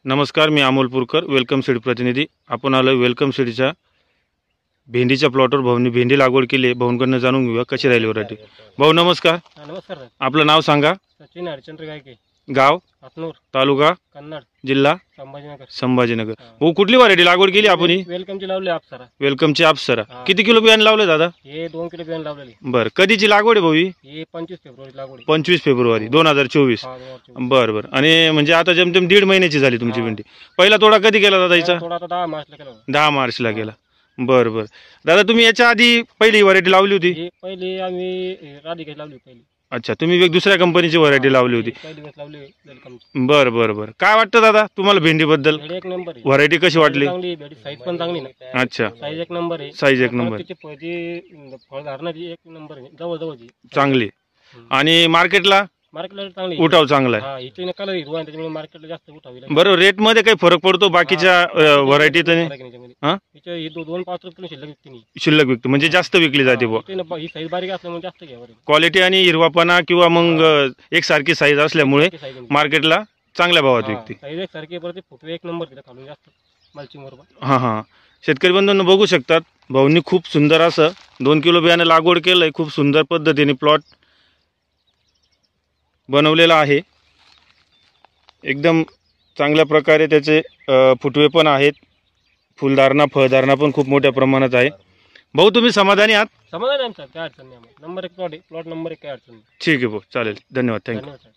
नमस्कार, मी Amol Purkar, welcome seed प्रतिनिधी. आपण आलो वेलकम सीडच्या भेंडीच्या प्लॉटवर. भाऊंनी भेंडी लागवड केली आहे. भाऊंकडनं जाणून घेऊया कशी राहिली व्हरायटी. भाऊ नमस्कार. नमस्कार सर. आपलं नाव सांगा. सचिन हरिचंद्र गायके, गाव हातनूर, तालुका कन्नड, जिल्हा संभाजीनगर. संभाजीनगर. भाऊ कुठली व्हरायटी लागवड केली आपण? वेलकमची लावली अप्सरा. वेलकमची अप्सरा. हा. किती किलो बियाणे लावले दादा? हे 2 किलो बियाणे लावलेली. बरं, कधीची लागवड आहे भाऊ ही? हे 25 फेब्रुवारी लागवड. 25 फेब्रुवारी 2024. हा, 2024. बरं बरं. आणि म्हणजे आता जमतेम 1.5 महिन्याची झाली तुमची भेंडी. पहिला तोडा कधी केला दादा हिचा? थोडा आता 10 मार्चला केला होता. 10 मार्चला केला. बरं बरं. दादा तुम्ही याच्या आधी पहिली व्हरायटी लावली होती? हे पहिली आम्ही राधिका लावली पहिली. अच्छा, तुम्ही एक दुसऱ्या कंपनीची व्हरायटी लावली होती. पहिली वेळेस लावली वेलकमची. बरं बरं बरं. काय वाटतं दादा तुम्हाला भेंडीबद्दल? भेंडी एक नंबर आहे. व्हरायटी कशी वाटली? चांगली भेंडी, साईज पण चांगली ना. अच्छा, साईज एक नंबर आहे. साईज एक नंबर. तिची फळधारणाची एक नंबर आहे. जवळजवळची चांगली. आणि मार्केटला मार्केटला चांगली उठाव चांगला आहे. हा, हिची कलर हिरवा आहे त्याच्यामुळे मार्केटला जास्त उठावी. बरं, रेट मध्ये काही फरक पडतो बाकीच्या व्हरायटीत? हा, हिच्या ही 2-5 रुपये शिल्लक विकते नाही. शिल्लक विकतो म्हणजे जास्त विकली जाते बुवा. ही साईज बारीक असल्यामुळे जास्त घ्यावं. क्वालिटी आणि हिरवापणा किंवा मग एकसारखी साईज असल्यामुळे मार्केटला चांगल्या भावात विकते. साईज एक सारखी परत फुटवे एक नंबर तिला खालून जास्त मल्चिंग बरोबर. हां हां. शेतकरी बंधूंनो बघू शकतात, भाऊंनी खूप सुंदर असं 2 किलो बियाणे लागवड केलंय. खूप सुंदर पद्धतीने प्लॉट बनवलेला आहे. एकदम चांगल्या प्रकारे त्याचे फुटवे पण आहेत. फुलधारणा फळधारणा पण खूप मोठ्या प्रमाणात आहे. भाऊ तुम्ही समाधानी आहात? समाधान आहे आमचा, काय अडचण नाही. नंबर 1 प्लॉट आहे. प्लॉट नंबर 1, काय अडचण नाही. ठीक आहे भाऊ, चालेल. धन्यवाद. थँक्यू. धन्यवाद.